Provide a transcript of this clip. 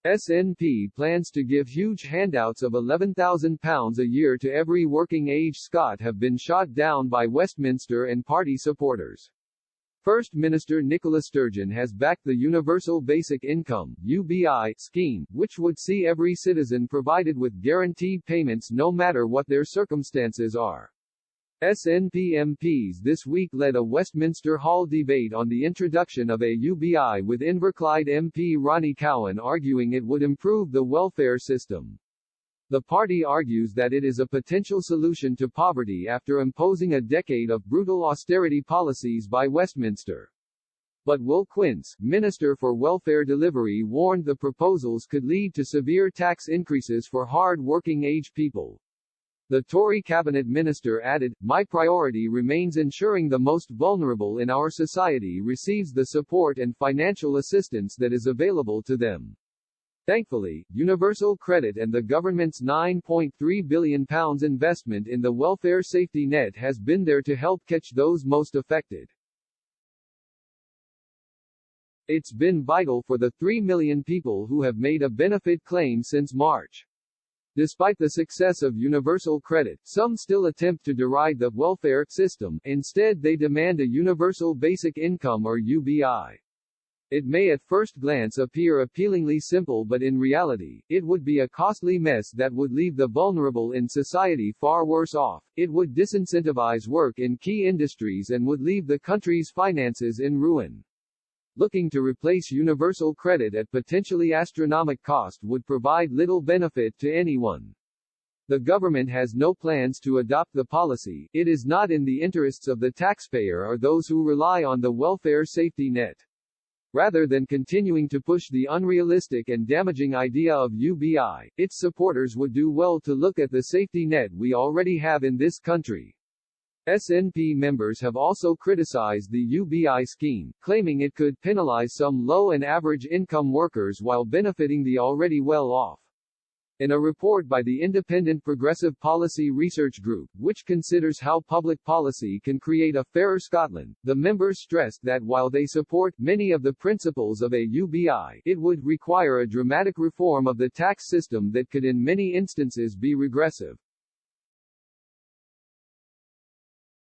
SNP plans to give huge handouts of £11,000 a year to every working-age Scot have been shot down by Westminster and party supporters. First Minister Nicola Sturgeon has backed the Universal Basic Income (UBI) scheme, which would see every citizen provided with guaranteed payments no matter what their circumstances are. SNP MPs this week led a Westminster Hall debate on the introduction of a UBI, with Inverclyde MP Ronnie Cowan arguing it would improve the welfare system. The party argues that it is a potential solution to poverty after imposing a decade of brutal austerity policies by Westminster. But Will Quince, Minister for Welfare Delivery, warned the proposals could lead to severe tax increases for hard-working age people. The Tory cabinet minister added, "My priority remains ensuring the most vulnerable in our society receives the support and financial assistance that is available to them." Thankfully, Universal Credit and the government's £9.3 billion investment in the welfare safety net has been there to help catch those most affected. It's been vital for the 3 million people who have made a benefit claim since March. Despite the success of Universal Credit, some still attempt to deride the welfare system. Instead, they demand a Universal Basic Income or UBI. It may at first glance appear appealingly simple, but in reality, it would be a costly mess that would leave the vulnerable in society far worse off. It would disincentivize work in key industries and would leave the country's finances in ruin. Looking to replace Universal Credit at potentially astronomical cost would provide little benefit to anyone. The government has no plans to adopt the policy. It is not in the interests of the taxpayer or those who rely on the welfare safety net. Rather than continuing to push the unrealistic and damaging idea of UBI, its supporters would do well to look at the safety net we already have in this country. SNP members have also criticized the UBI scheme, claiming it could penalize some low and average income workers while benefiting the already well-off. In a report by the independent Progressive Policy Research Group, which considers how public policy can create a fairer Scotland, the members stressed that while they support many of the principles of a UBI, it would require a dramatic reform of the tax system that could in many instances be regressive.